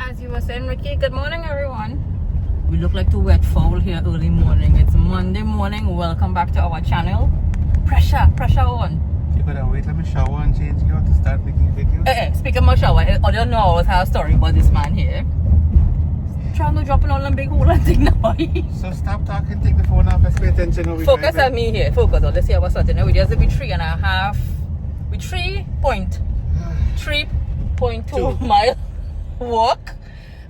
As you were saying, Ricky, good morning, everyone. We look like two wet fowl here early morning. It's Monday morning. Welcome back to our channel. Pressure on. You gotta wait, let me shower and change you to start making videos. Speaking of shower, I don't know, I always have a story about this man here. Trying to drop all them big hole and thing now. So stop talking, take the phone off, let's pay attention. Focus on me here. Focus on. Let's see how we're starting. We just did 3.5. We 3.2 mile walk.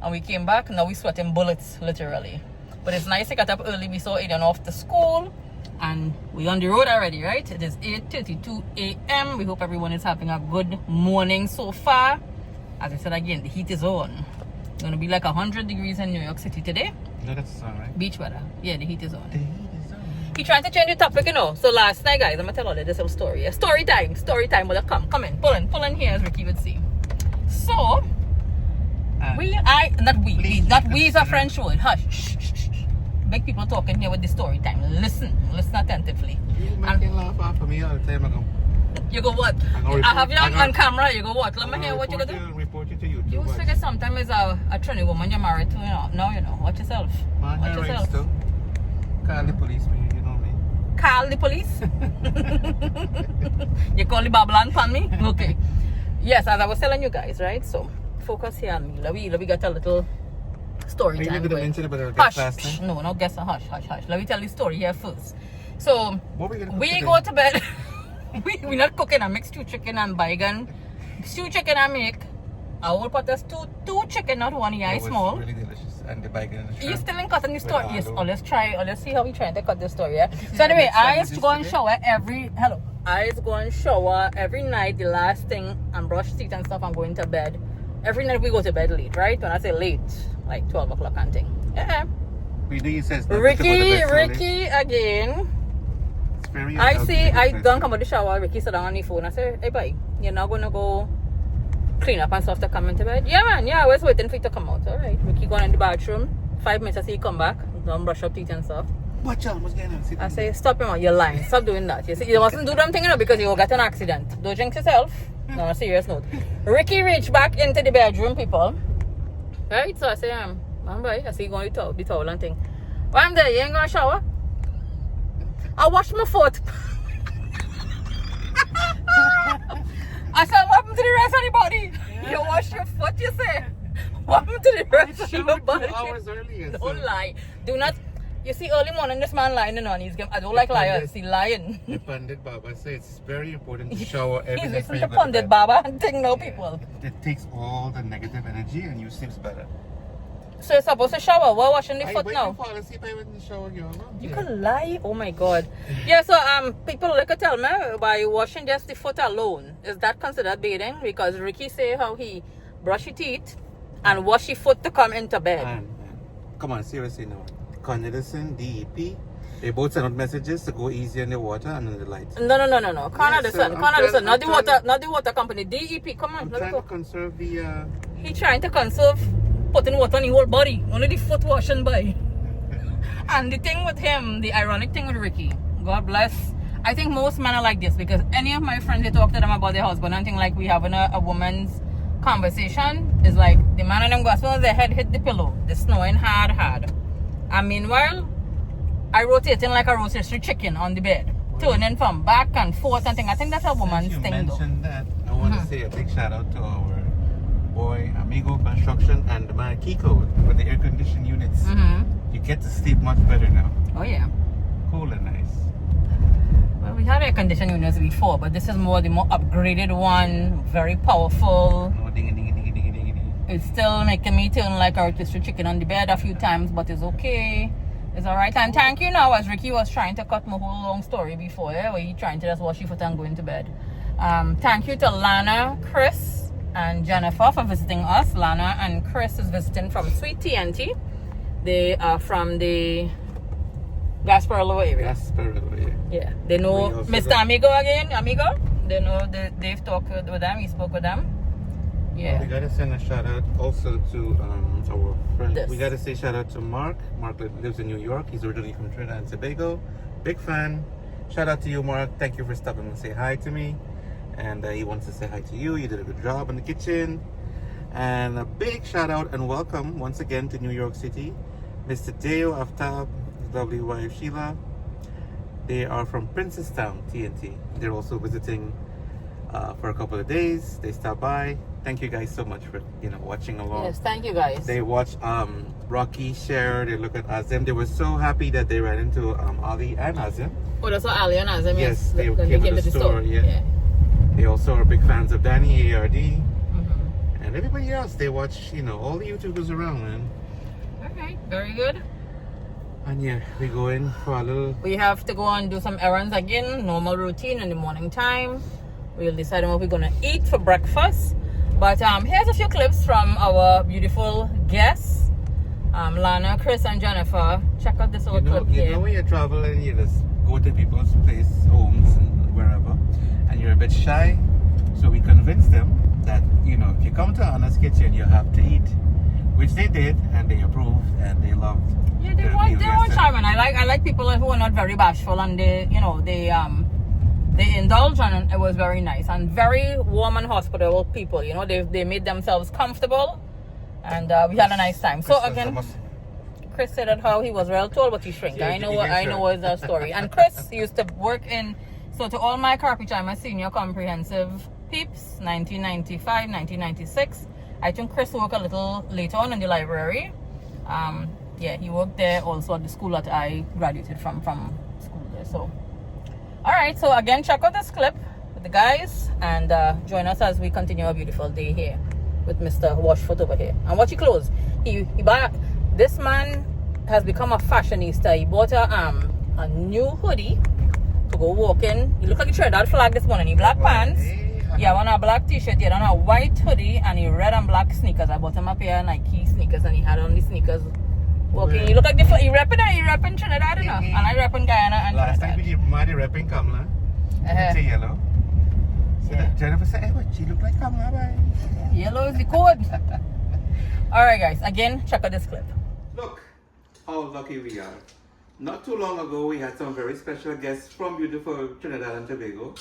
And we came back. Now we sweating bullets, literally. But it's nice to get up early. We saw Aiden off to school. And we're on the road already, right? It is 8:32 a.m. We hope everyone is having a good morning so far. As I said again, the heat is on. It's going to be like 100 degrees in New York City today. No, that's all right. Beach weather. Yeah, the heat is on. The heat is on. He trying to change the topic, you know. So last night, guys, I'm going to tell all of this little story. Yeah? Story time. But come in. Pull in here, as Ricky would see. So, not we is a French word. Hush. Shh. Big people talking here with the story time. Listen attentively. You make me laugh off of me all the time. You go what? I have you on camera. You go what? Let me hear what you go do. Report you to YouTube. You figure sometimes it's a Trinidadian woman you're married to. You know. Now you know. Watch yourself. Man, Watch yourself. Still. Call the police, you know me. Call the police? You call the Babylon pan me? Okay. Yes, as I was telling you guys, right? So, focus here on me. Let me get a little story time. Hush. No, guess. Hush. Let me tell you the story here first. So, we go to bed. we not cooking. I make stewed chicken and bacon. Stewed chicken I make. I will put us two chicken, not one. Yeah, small. Really delicious. And the bacon and the shrimp. You still in cutting the story? Yes. Let's try. Let's see how we trying to cut the story. Yeah. So anyway, I used to go and shower every night. The last thing and brush teeth and stuff. I'm going to bed. Every night we go to bed late, right? When I say late, like 12 o'clock and thing. Yeah. Ricky again. It's very I don't come out the shower. Ricky sit down on the phone. I say, hey, bye. You're not going to go clean up and stuff to come into bed? Yeah, man. Yeah, I was waiting for you to come out. All right. Ricky going in the bathroom. 5 minutes, I see you come back. Don't brush up teeth and stuff. What's going on? I say, stop him. You're lying. Stop doing that. You see, you mustn't do them thing, because you will get an accident. Don't jinx yourself. No, on a serious note. Ricky reached back into the bedroom, people. Right? So I say, boy, I see you going to the towel and thing. While I'm there, you ain't going to shower? I wash my foot. I said, what happened to the rest of the body? Yeah. You wash your foot, you say? What happened to the rest of your body? 2 hours earlier. Don't lie. Do not. You see, early morning, this man lying on his game. I don't like liars. He lying. The Pandit Baba says it's very important to shower every night. He's the Pandit Baba and thing now, people. It takes all the negative energy and you sleep better. So you're supposed to shower while washing the foot now? You can lie. Oh my God. Yeah, so people like to tell me by washing just the foot alone, is that considered bathing? Because Ricky say how he brush his teeth and wash his foot to come into bed. Come on, seriously now. Condensation, DEP, they both send out messages to go easy on the water and on the light. No. Condensation, not the water company. DEP, come on, let's go. To conserve the. He trying to conserve putting water on the whole body, only the foot washing by. And the thing with him, the ironic thing with Ricky, God bless. I think most men are like this, because any of my friends, they talk to them about their husband and think like we having a woman's conversation. It's like the man and them go as soon as their head hit the pillow, they're snoring hard. And meanwhile, I rotating like a rotisserie chicken on the bed, turning from back and forth and thing. I think that's a woman's thing, though. You mentioned that. I want to say a big shout out to our boy Amigo Construction and my Kiko with the air conditioned units. You get to sleep much better now. Oh yeah, cool and nice. Well, we had air conditioned units before, but this is the more upgraded one, very powerful. No ding. It's still making me turn like a rotisserie chicken on the bed a few times, but it's okay. It's alright. And thank you now, as Ricky was trying to cut my whole long story before, where he trying to just wash your foot and go into bed. Thank you to Lana, Chris, and Jennifer for visiting us. Lana and Chris is visiting from Sweet TNT. They are from the Gasparilla area. Yeah. They know Mr. Amigo again. They know they've talked with them. He spoke with them. Yeah. We gotta send a shout out also to our friend. We gotta say shout out to Mark. Mark lives in New York. He's originally from Trinidad and Tobago. Big fan. Shout out to you, Mark. Thank you for stopping and say hi to me. And he wants to say hi to you. You did a good job in the kitchen. And a big shout out and welcome once again to New York City, Mr. Deo Aftab, his lovely wife Sheila. They are from Princestown, TNT. They're also visiting for a couple of days. They stopped by. Thank you guys so much for watching along. Yes, thank you guys. They watched Rocky share. They look at Azim. They were so happy that they ran into Ali and Azim. Oh, that's what Ali and Azim. Yes, they when came to the store. Yeah. They also are big fans of Danny ARD and everybody else. They watch all the YouTubers around, man. Okay, very good. And yeah, we go in for a little. We have to go and do some errands again. Normal routine in the morning time. We'll decide on what we're gonna eat for breakfast. But here's a few clips from our beautiful guests, Lana, Chris, and Jennifer. Check out this little clip here. You know when you're traveling, you just go to people's homes and wherever, and you're a bit shy. So we convinced them that if you come to Anna's Kitchen, you have to eat, which they did, and they approved, and they loved. Yeah, they were charming. I like people who are not very bashful, and they indulge, and it was very nice and very warm and hospitable people. They made themselves comfortable, and we had a nice time. So again, Chris said that how he was real tall, but he shrank. Yeah, I know is a story. And Chris used to work so to all my carpet, I'm a senior comprehensive peeps, 1995, 1996. I think Chris worked a little later on in the library. He worked there also at the school that I graduated from school there. So, all right. So again, check out this clip with the guys and join us as we continue a beautiful day here with Mr. Washfoot over here. And watch your clothes. He bought. This man has become a fashionista. He bought a new hoodie to go walking. He looked like a Trinidad flag this morning. He black pants. He had on a black t-shirt. He had on a white hoodie and he red and black sneakers. I bought him a pair of Nike sneakers and he had on the sneakers walking. He looked like he repping Trinidad, and I repping Guyana and last Trinidad. time we did repping Kamala. It's a yellow. So Jennifer said, "Hey, she look like Kamala, bye." Yellow is the code. All right, guys. Again, check out this clip. Look how lucky we are. Not too long ago, we had some very special guests from beautiful Trinidad and Tobago.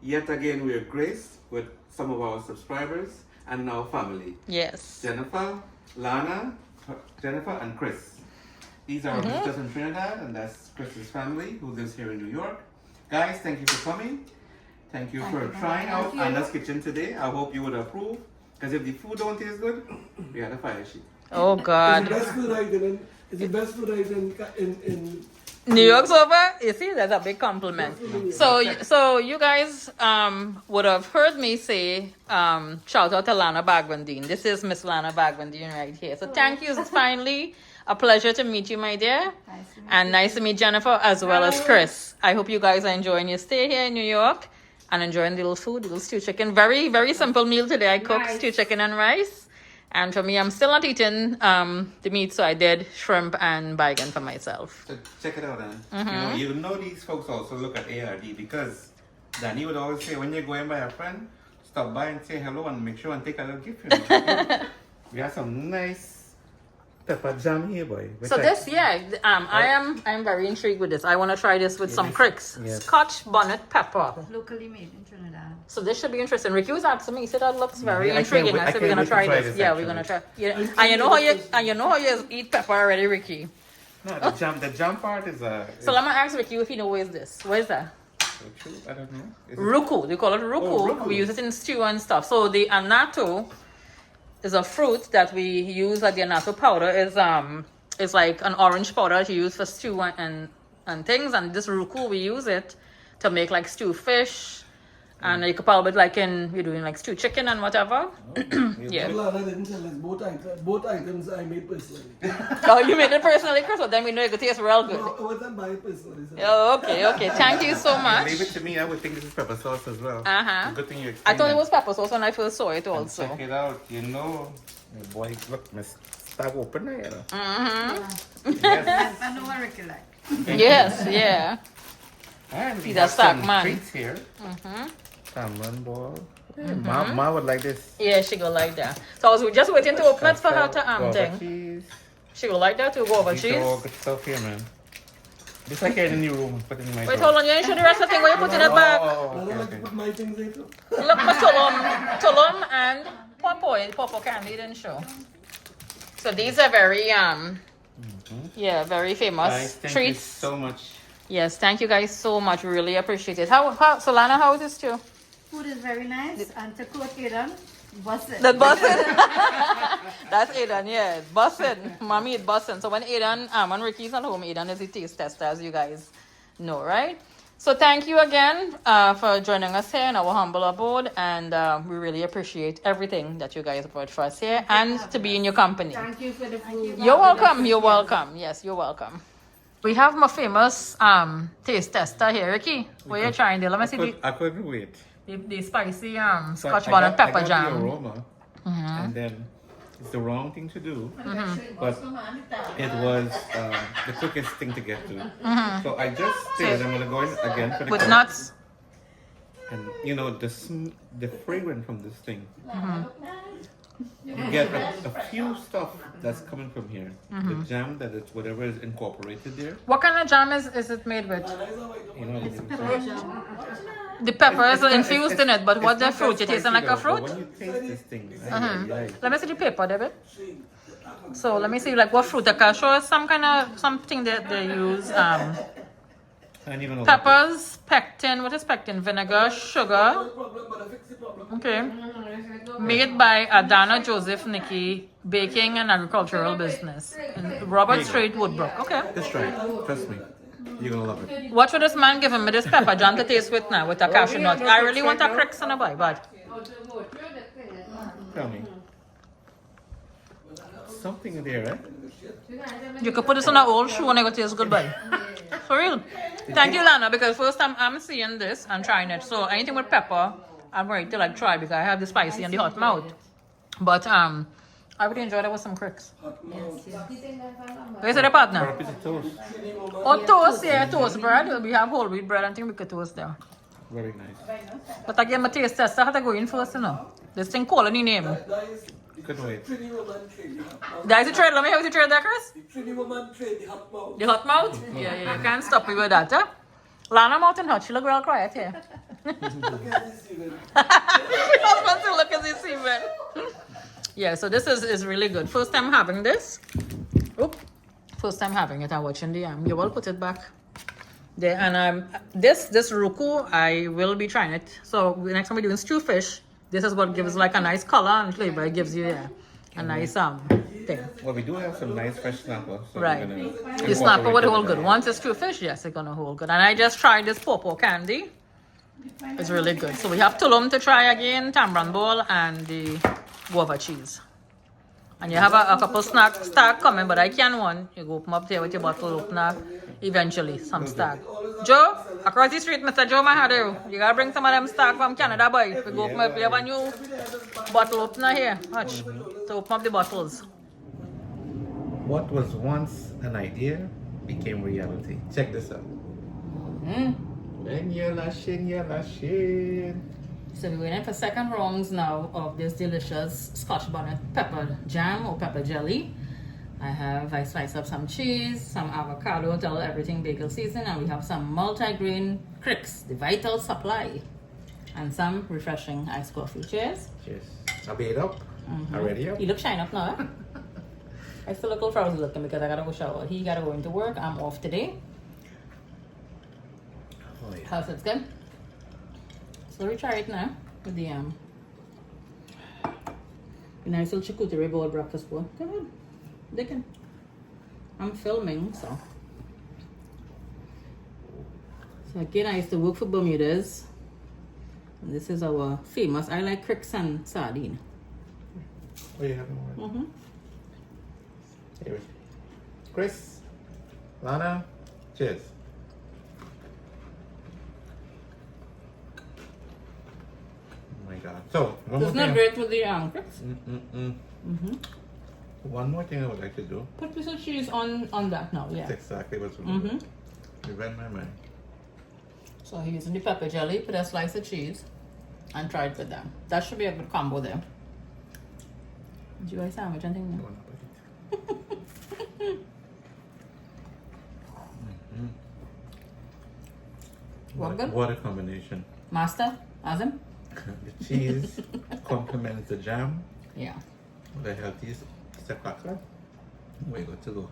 Yet again, we are graced with some of our subscribers and now family. Yes. Jennifer, Lana, Jennifer, and Chris. These are our visitors in Trinidad, and that's Chris's family who lives here in New York. Guys, thank you for coming. Thank you for trying out Anna's Kitchen today. I hope you would approve. Because if the food don't taste good, we had a fire sheet. Oh, God. It's the best food item in New York's over. You see, that's a big compliment. So you guys would have heard me say shout out to Lana Bagwandine. This is Miss Lana Bagwandine right here. So thank you. It's finally a pleasure to meet you, my dear. Nice to meet Jennifer as well as Chris. I hope you guys are enjoying your stay here in New York and enjoying the little food, little stew chicken. Very, very simple meal today. I cooked stew chicken and rice. And for me, I'm still not eating the meat, so I did shrimp and bacon for myself. So check it out, Ann. You know these folks also look at ARD because Danny would always say, when you're going by a friend, stop by and say hello and make sure and take a little gift for them. We have some nice pepper jam here, boy. So I'm very intrigued with this. I want to try this with some cricks. Yes. Scotch bonnet pepper. Locally made in Trinidad. So this should be interesting. Ricky was asking me. He said that looks very I intriguing. can't wait- I said I we're gonna can't wait try to this. try Yeah, this, we're gonna try. actually. Yeah. And you know how you eat pepper already, Ricky. No, the jam part is So let me ask Ricky if he knows where is this. Where is that? I don't know. Ruku. They call it ruku. Oh, ruku. We use it in stew and stuff. So the anato is a fruit that we use. Like the anato powder is like an orange powder to use for stew and things. And this ruku, we use it to make like stew fish. And you could probably we're doing like stew chicken and whatever. Yeah. Lana didn't tell us both items I made personally. Oh, you made it personally, Chris? Well, then we know it could taste real good. No, I wasn't buying personally. So. Oh, okay. Thank you so much. Leave it to me. I would think this is pepper sauce as well. Uh-huh. Good thing you I explained thought it that. was pepper sauce when I first saw it also. Check it out. Boy, look, Miss Stag open there, Mm-hmm. Yes. I know what Ricky like. Yes, yeah. And See we that have stack, some man. treats here. Salmon ball. Yeah, Ma would like this. Yeah, she go like that. So I was just waiting to open it for her to Guava thing. cheese. She go like that to go over These cheese. are all good stuff here, man. Just like in the new room, put it in my Wait, drawer. hold on. You ain't show the rest of the thing where you put in the bag. Oh, I don't okay, like okay. to put my things in too. Look, my tulum and Pawpaw candy didn't show. So these are very yeah, very famous Guys, thank treats. you so much. Yes, thank you guys so much. We really appreciate it. How Solana, how is this too? Food is very nice. And to quote Aidan, busted. That bussin'. That's Aidan, yeah. Bussin'. Mommy is bussin'. So when Aidan, when Ricky's not home, Aidan is the taste tester, as you guys know, right? So thank you again for joining us here in our humble abode, and we really appreciate everything that you guys brought for us here and to be in your company. Thank you for the food. You're welcome. You're welcome. Yes, you're welcome. We have my famous taste tester here, Ricky. What are you trying there? Let me see I couldn't wait. the spicy So scotch I bonnet got pepper the jam. aroma, and then it's the wrong thing to do, but it was the quickest thing to get to. So I just said I'm gonna go in again for the With cook. nuts. And you know the fragrance from this thing. You get a few stuff that's coming from here. The jam that it's whatever is incorporated there. What kind of jam is it made with? You know, The pepper is it's infused in it, but what's the not fruit? that It tastes spicy like a though, but fruit? when you taste this thing, Let me see the paper, David. So let me see like what fruit. I can show us something that they use. I don't even know. Peppers, pectin. What is pectin? Vinegar, sugar. Okay. Made by Adana Joseph Nicky Baking and Agricultural Business in Robert Street, Woodbrook. Okay. Just try it. Trust me. You're gonna love it. What should this man giving me this pepper jam to taste with now with a cashew nut? I really want a cricks on a boy, but Tell me. Something in there, right? you could put this on an old shoe and it will taste good, boy. For real. Thank you, Lana, because first time I'm seeing this and trying it. So anything with pepper, I'm ready to like try because I have the spicy and the hot mouth. But I would enjoy that with some cricks. Where's the Or a partner? piece of toast. Oh, toast, yeah, toast bread. We have whole wheat bread and think we could toast there. Very nice. But again, my taste test, I have to go in first, you know. This thing calling the name. Couldn't wait. That is the trade. Let me have the trade there, Chris. Trini woman trade the hot mouth. The hot mouth? Yeah, you can't stop me with that, huh? Lana mouth and hot, she look real quiet here. She not supposed to look as you see, man. Yeah, so this is really good. First time having this. Oop. First time having it. I'm watching the you will put it back there. And this ruku, I will be trying it. So next time we're doing stew fish, this is what gives like a nice color and flavor. It gives you a nice thing. Well, we do have some nice fresh snapper. So Right. we're gonna The snapper would incorporate hold that. good. Once it's true fish, yes, it's gonna hold good. And I just tried this pawpaw candy. It's really good. So we have tulum to try again, tamarind ball, and the guava cheese. And you have a couple snacks start coming, but I can one. You go open up there with your bottle opener. Eventually, some stack. Joe, across the street, Mr. Joe Mahadu. You gotta bring some of them stack from Canada, boy. We go open up. We have a new bottle opener here. Watch. To open up the bottles. What was once an idea became reality. Check this out. When you're lashing. So we're waiting for second rounds now of this delicious Scotch bonnet pepper jam or pepper jelly. I sliced up some cheese, some avocado, tell everything bagel season, and we have some multi-grain cricks, the vital supply, and some refreshing iced coffee. Cheers. Cheers. I made up. I ready up. You look shine up now, eh? I still look a little frowsy looking because I gotta go shower. He gotta go into work. I'm off today. Oh, yeah. How's it good? So we try it now with the nice little charcuterie board breakfast bowl. Go ahead, Dickon. I'm filming, so again I used to work for Bermuda's, and this is our famous. I like cricks and sardine. Oh, you haven't one. Here. Chris, Lana, cheers. Oh my God. So, one more It's not thing. great with the cricks. One more thing I would like to do. Put piece of cheese on that now, yeah. That's exactly what's going on. You read my mind. So he's using the pepper jelly, put a slice of cheese, and try it with them. That should be a good combo there. Do you want a sandwich and thing I now? wanna put it. What good? What a combination. Master, Azim? The cheese complements the jam. Yeah. The healthiest cracker. We're good to go.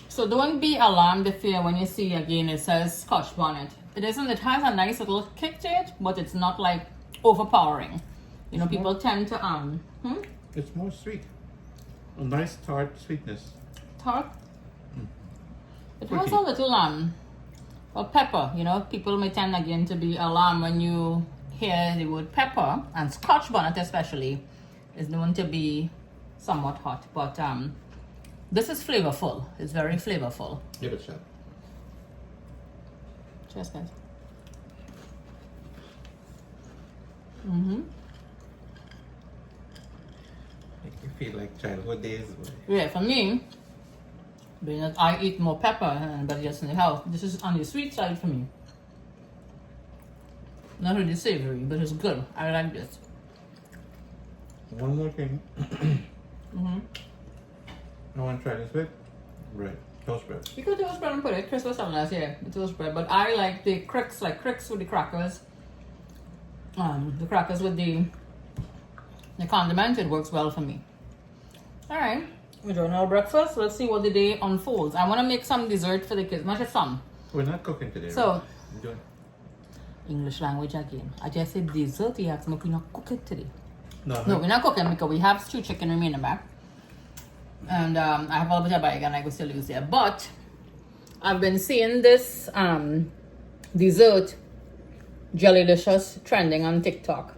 So don't be alarmed if you, when you see again it says Scotch bonnet. It isn't. It has a nice little kick to it, but it's not like overpowering. You know, people tend to It's more sweet. A nice tart sweetness. tart. It has a little well, pepper. You know, people may tend again to be alarmed when you hear the word pepper, and Scotch bonnet especially is known to be somewhat hot, but this is flavorful. It's very flavorful. Give it a shot. Cheers, guys. Make you feel like childhood days. Yeah, for me, being that I eat more pepper than anybody else in the house, this is on the sweet side for me. Not really savory, but it's good. I like this. One more thing. I want to try this with bread. Toast bread. You could toast bread and put it. Chris was telling us, yeah, the toast bread. But I like the cricks with the crackers. The crackers with the condiment, it works well for me. Alright, we're doing our breakfast. Let's see what the day unfolds. I want to make some dessert for the kids, not just some. We're not cooking today. So, right? We're doing English language again. I just said dessert, he asked me, we're not cooking today. No, No, we're not cooking because we have stewed chicken remaining back. And I have a little bit of bag and I will still use it. But I've been seeing this dessert Jellylicious trending on TikTok.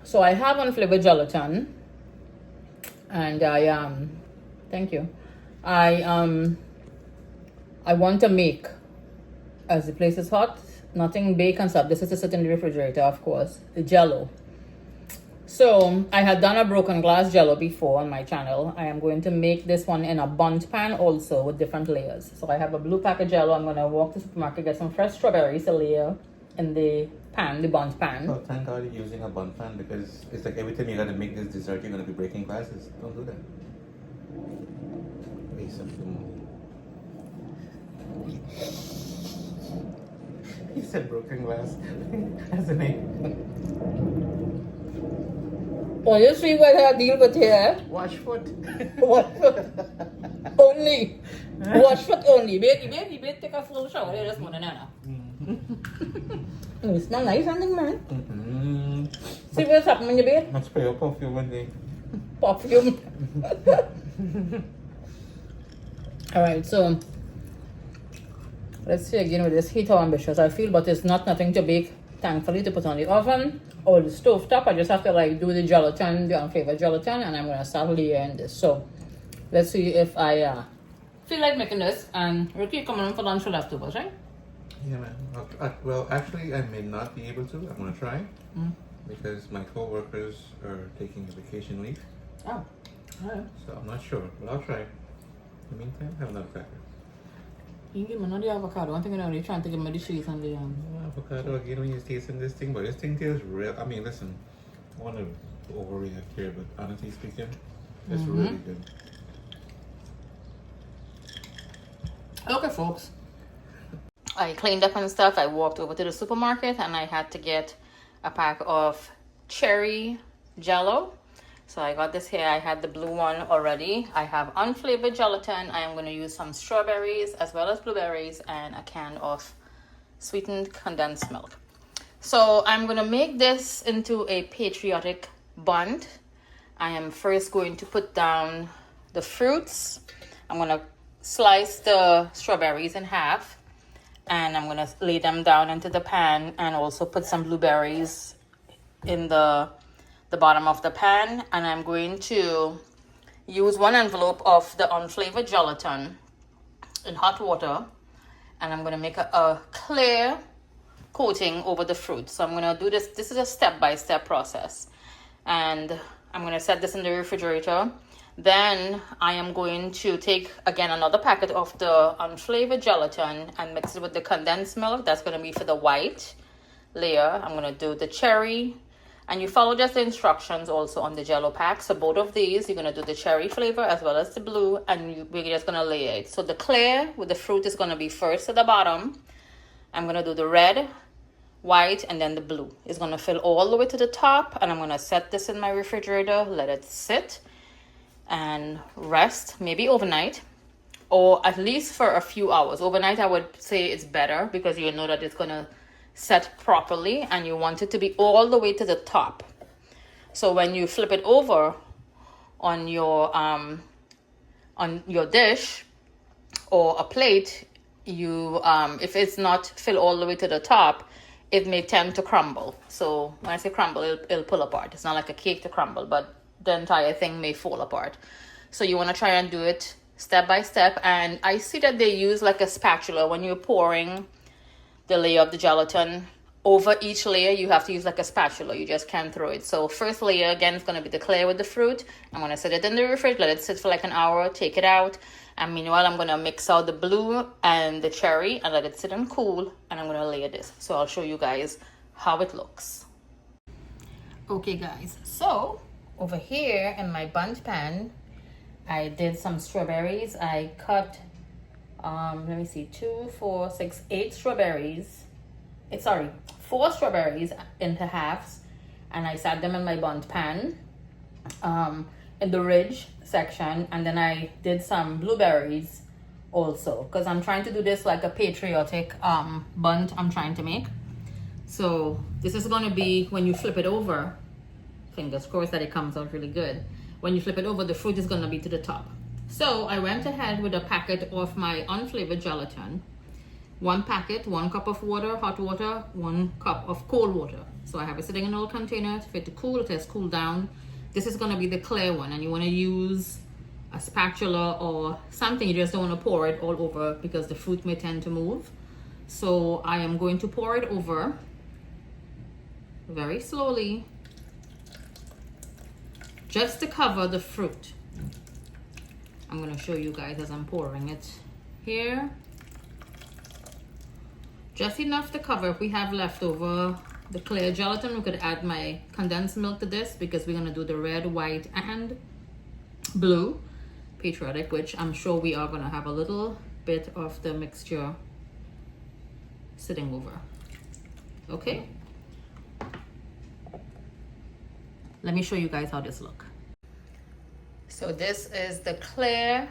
So I have unflavored gelatin. And I thank you. I want to make, as the place is hot, nothing bake and stuff. This is to sit in the refrigerator, of course. The jello. So I had done a broken glass jello before on my channel. I am going to make this one in a bundt pan also with different layers. So I have a blue pack of jello. I'm going to walk to the supermarket, get some fresh strawberries to layer in the pan, the bundt pan. Oh, thank God you're using a bundt pan because it's like every time you're going to make this dessert, you're going to be breaking glasses. Don't do that. Waste of food. He said broken glass as a name. Oh, you see what I deal with here? Wash foot. Wash foot. Only. Wash foot only. Baby, take a full shower here this morning, Nana. It smells nice, something, man. See what's happening in your bed? Let's spray your perfume one day. Perfume. Alright, so let's see again with this heat how ambitious I feel, but it's not nothing to bake, thankfully, to put on the oven or the stove top. I just have to like do the gelatin, the unflavored gelatin, and I'm gonna start layering this. So let's see if I feel like making this. And Ricky coming in for lunch for leftovers, right? Yeah, man. Well, actually, I may not be able to. I'm gonna try because my co-workers are taking a vacation leave. Oh, alright. So I'm not sure, but I'll try. In the meantime, have another cracker. You can give me another avocado. I think they're trying to give me the cheese and the Avocado again when you're tasting this thing, but this thing tastes real. I mean, listen, I want to overreact here, but honestly speaking, it's really good. Okay, folks. I cleaned up and stuff. I walked over to the supermarket and I had to get a pack of cherry jello. So I got this here. I had the blue one already. I have unflavored gelatin. I am going to use some strawberries as well as blueberries and a can of sweetened condensed milk. So I'm going to make this into a patriotic bundt. I am first going to put down the fruits. I'm going to slice the strawberries in half and I'm going to lay them down into the pan and also put some blueberries in the bottom of the pan, and I'm going to use one envelope of the unflavored gelatin in hot water, and I'm going to make a clear coating over the fruit. So I'm going to do this. This is a step-by-step process, and I'm going to set this in the refrigerator. Then I am going to take again another packet of the unflavored gelatin and mix it with the condensed milk. That's going to be for the white layer. I'm going to do the cherry. And you follow just the instructions also on the jello pack. So both of these, you're going to do the cherry flavor as well as the blue. And we're just going to layer it. So the clear with the fruit is going to be first at the bottom. I'm going to do the red white, and then the blue. It's gonna fill all the way to the top, and I'm gonna set this in my refrigerator, let it sit and rest, maybe overnight, or at least for a few hours. Overnight, I would say it's better because you know that it's gonna set properly, and you want it to be all the way to the top. So when you flip it over on your dish or a plate, you if it's not filled all the way to the top, it may tend to crumble. So when I say crumble, it'll pull apart. It's not like a cake to crumble, but the entire thing may fall apart. So you want to try and do it step by step. And I see that they use like a spatula when you're pouring the layer of the gelatin. Over each layer, you have to use like a spatula. You just can't throw it. So first layer, again, is going to be the clear with the fruit. I'm going to set it in the fridge, let it sit for like an hour, take it out. And meanwhile, I'm going to mix out the blue and the cherry and let it sit and cool. And I'm going to layer this. So I'll show you guys how it looks. Okay, guys. So over here in my bundt pan, I did some strawberries. I cut, let me see, 2, 4, 6, 8 strawberries. 4 strawberries into halves, and I sat them in my bundt pan in the ridge section, and then I did some blueberries also because I'm trying to do this like a patriotic bundt I'm trying to make. So this is going to be, when you flip it over, fingers crossed that it comes out really good. When you flip it over, the fruit is going to be to the top. So I went ahead with a packet of my unflavored gelatin. 1 packet, 1 cup of water, hot water, 1 cup of cold water. So I have it sitting in a little container for it to cool. It has cooled down. This is going to be the clear one, and you want to use a spatula or something. You just don't want to pour it all over because the fruit may tend to move. So I am going to pour it over very slowly, just to cover the fruit. I'm going to show you guys as I'm pouring it here. Just enough to cover. If we have leftover the clear gelatin, we could add my condensed milk to this because we're going to do the red, white, and blue patriotic, which I'm sure we are going to have a little bit of the mixture sitting over. Okay. Let me show you guys how this look. So this is the clear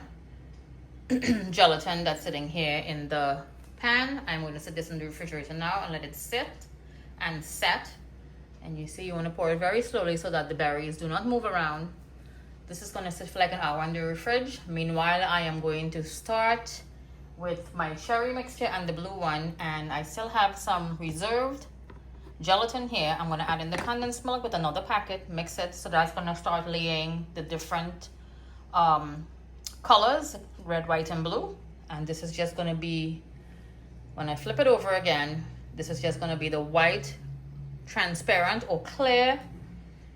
gelatin that's sitting here in the pan. I'm going to set this in the refrigerator now and let it sit and set. And you see, you want to pour it very slowly so that the berries do not move around. This is going to sit for like an hour in the fridge. Meanwhile, I am going to start with my cherry mixture and the blue one, and I still have some reserved gelatin here. I'm going to add in the condensed milk with another packet, mix it, so that's going to start laying the different colors, red, white, and blue. And this is just going to be, when I flip it over again, this is just going to be the white, transparent or clear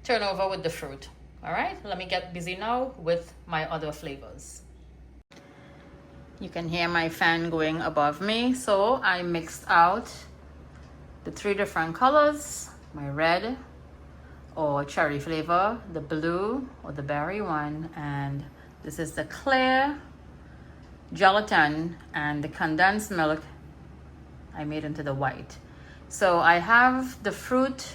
turnover with the fruit. All right, let me get busy now with my other flavors. You can hear my fan going above me. So I mixed out the 3 different colors, my red or cherry flavor, the blue or the berry one, and this is the clear gelatin and the condensed milk I made into the white. So I have the fruit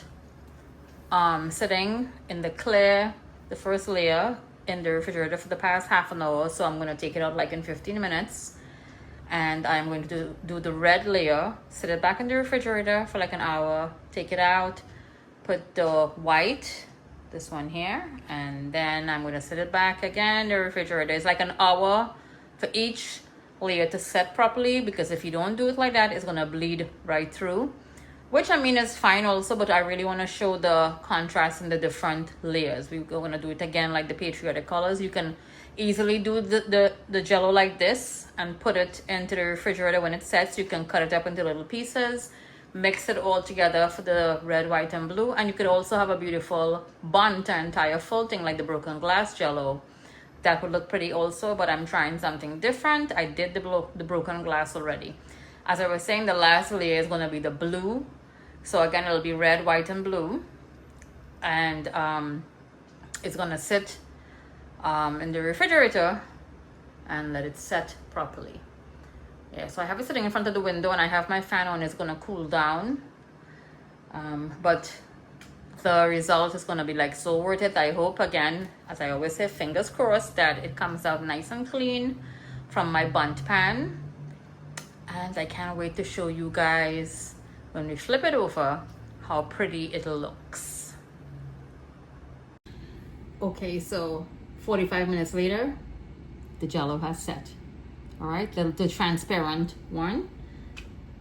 sitting in the clear, the first layer, in the refrigerator for the past half an hour. So I'm going to take it out like in 15 minutes. And I'm going to do the red layer, sit it back in the refrigerator for like an hour, take it out, put the white, this one here, and then I'm going to sit it back again in the refrigerator. It's like an hour for each layer to set properly, because if you don't do it like that, it's going to bleed right through, which I mean is fine also, but I really want to show the contrast in the different layers. We're going to do it again like the patriotic colors. You can easily do the jello like this and put it into the refrigerator. When it sets, you can cut it up into little pieces, mix it all together for the red, white, and blue. And you could also have a beautiful bundt, an entire full thing like the broken glass jello. That would look pretty also, but I'm trying something different. I did the broken glass already. As I was saying, the last layer is going to be the blue. So again, it'll be red, white, and blue. And it's going to sit in the refrigerator and let it set properly. Yeah, so I have it sitting in front of the window and I have my fan on. It's going to cool down. But the result is going to be like so worth it. I hope, again, as I always say, fingers crossed that it comes out nice and clean from my bundt pan. And I can't wait to show you guys when we flip it over how pretty it looks. Okay, so 45 minutes later, the jello has set. All right, the transparent one.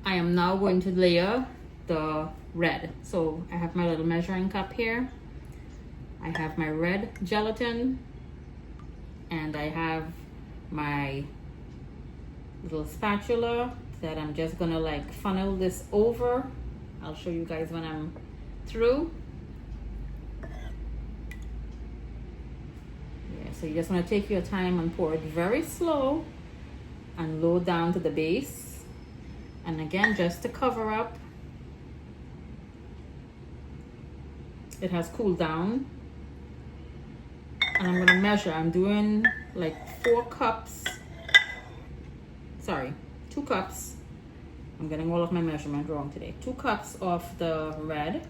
I am now going to layer the red. So I have my little measuring cup here. I have my red gelatin, and I have my little spatula that I'm just gonna like funnel this over. I'll show you guys when I'm through. Yeah, so you just want to take your time and pour it very slow and low down to the base. And again, just to cover up, it has cooled down. And I'm gonna measure. I'm doing like 2 cups. I'm getting all of my measurement wrong today. 2 cups of the red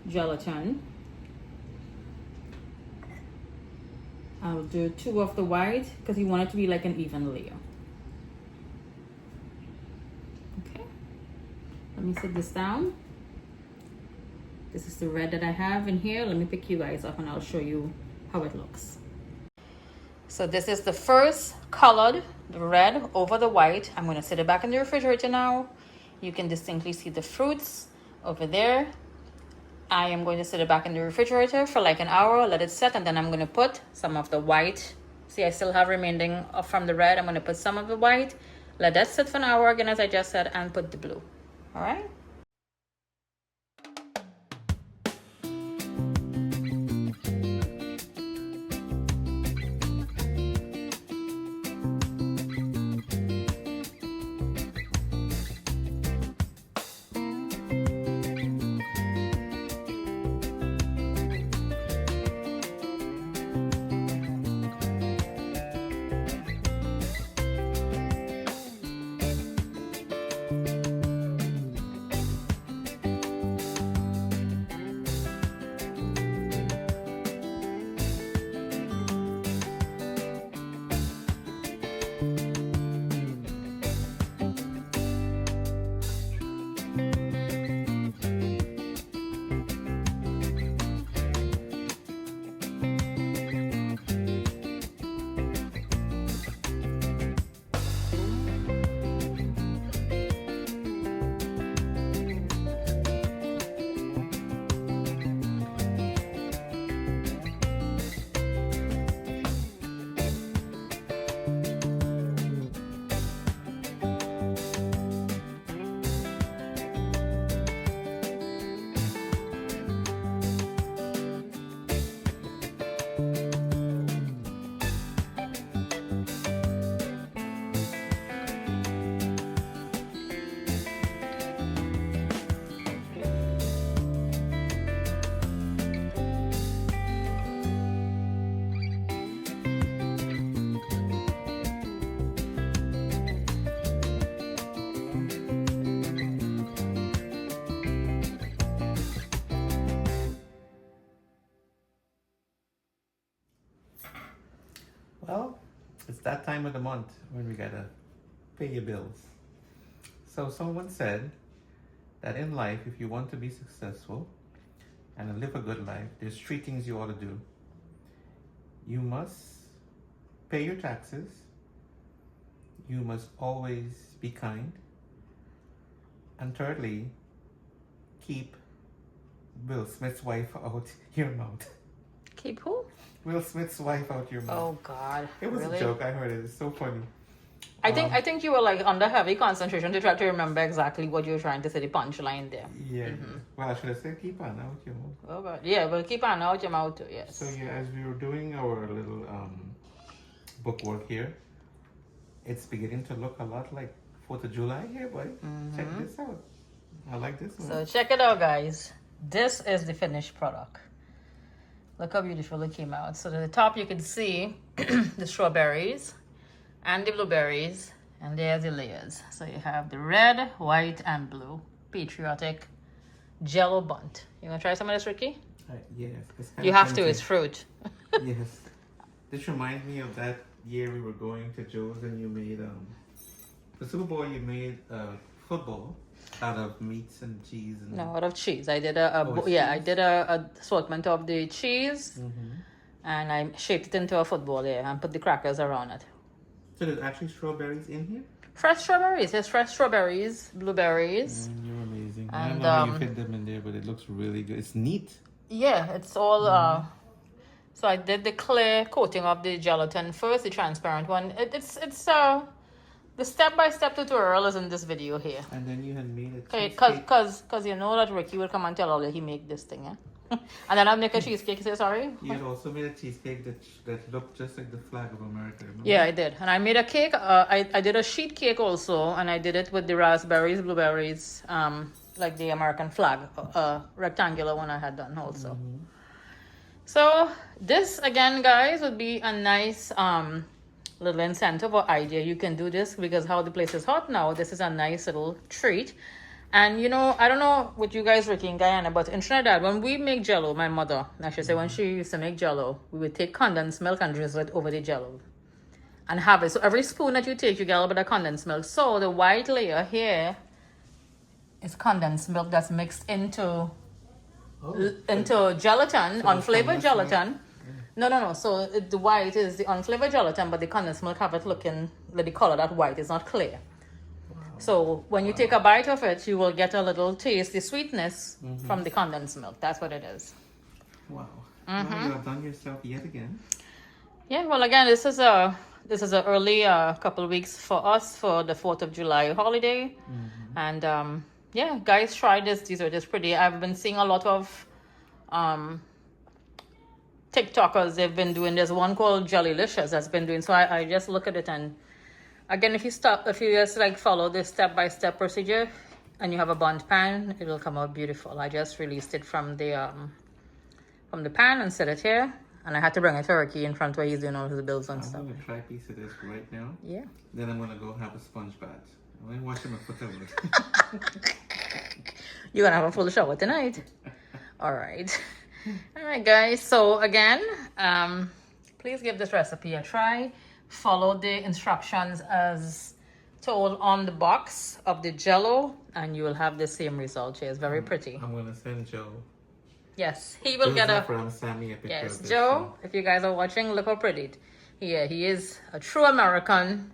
gelatin. I'll do 2 of the white because you want it to be like an even layer. Okay, let me set this down. This is the red that I have in here. Let me pick you guys up and I'll show you how it looks. So this is the first colored, the red over the white. I'm going to set it back in the refrigerator now. You can distinctly see the fruits over there. I am going to set it back in the refrigerator for like an hour, let it set, and then I'm going to put some of the white. See, I still have remaining from the red. I'm going to put some of the white, let that sit for an hour again, as I just said, and put the blue. All right. Well, it's that time of the month when we gotta pay your bills. So someone said that in life, if you want to be successful and live a good life, there's 3 things you ought to do. You must pay your taxes. You must always be kind. And thirdly, keep Will Smith's wife out your mouth. Keep who? Will Smith's wife out your mouth. Oh God! It was really? a joke. I heard it. It's so funny. I think you were like under heavy concentration to try to remember exactly what you were trying to say, the punchline there. Yeah. Well, I should have said keep on out your mouth. Oh God! Yeah, well, keep on out your mouth too. Yes. So yeah, as we were doing our little book work here, it's beginning to look a lot like 4th of July here, boy. Check this out. I like this one. So check it out, guys. This is the finished product. Look how beautiful it came out. So at the top you can see the strawberries and the blueberries, and there's the layers. So you have the red, white, and blue. Patriotic jello bundt. You want to try some of this, Ricky? Yes. You have to. It's fruit. Yes. This reminds me of that year we were going to Joe's and you made the Super Bowl. You made football out of meats and cheese and No, out of cheese. I did cheese. I did a assortment of the cheese, and I shaped it into a football there and put the crackers around it. So there's actually strawberries in here. Fresh strawberries. There's fresh strawberries, blueberries. You're amazing. I And, don't know how you fit them in there, but it looks really good. It's neat. Yeah, it's all. So I did the clear coating of the gelatin first, the transparent one. It's the step-by-step tutorial is in this video here. And then you had made a Okay, cheesecake. cause you know that Ricky will come and tell all that he make this thing, yeah. And then I'll make a cheesecake. You say sorry? You had also made a cheesecake that looked just like the flag of America. Remember? Yeah, I did, and I made a cake. I did a sheet cake also, and I did it with the raspberries, blueberries, like the American flag, rectangular one I had done also. So this again, guys, would be a nice little incentive or idea. You can do this because how the place is hot now. This is a nice little treat. And you know, I don't know what you guys, Ricky and Guyana, but in Trinidad, when we make jello, my mother, I should say, when she used to make jello, we would take condensed milk and drizzle it over the jello and have it. So every spoon that you take, you get a little bit of condensed milk. So the white layer here is condensed milk that's mixed into gelatin, So unflavored it's gelatin. No. So the white is the unflavored gelatin, but the condensed milk have it looking like the color that white is not clear. So when you take a bite of it, you will get a little taste, the sweetness from the condensed milk. That's what it is. Wow. Well, you have done yourself yet again. Yeah. Well, again, this is a early couple of weeks for us for the 4th of July holiday, and yeah, guys, try this. These are just pretty. I've been seeing a lot of TikTokers. They've been doing. There's one called Jellylicious that's been doing. So I just look at it and. Again, if you just like follow this step-by-step procedure and you have a bundt pan, it'll come out beautiful. I just released it from the pan and set it here. And I had to bring a turkey in front where he's doing all his bills and stuff. I'm going to try a piece of this right now. Yeah. Then I'm going to go have a sponge bath. I'm going to wash my foot out. You're going to have a full shower tonight. All right. All right, guys. So again, please give this recipe a try. Follow the instructions as told on the box of the jello and you will have the same result here. It's very pretty. I'm going to send Joe. Yes, he will get a... Yes, This, Joe, if you guys are watching, look how pretty. Yeah, he is a true American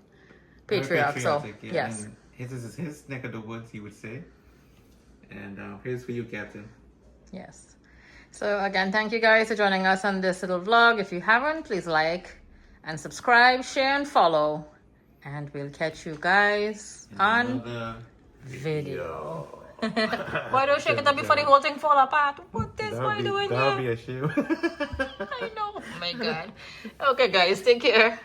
patriot. So, yeah. yes. And his is his neck of the woods, he would say. And here's for you, Captain. Yes. So again, thank you guys for joining us on this little vlog. If you haven't, please like and subscribe, share, and follow. And we'll catch you guys on video. Why don't you shake it up before the whole thing fall apart? What is why doing That'll here? be a shame. I know. Oh my God. Okay, guys, take care.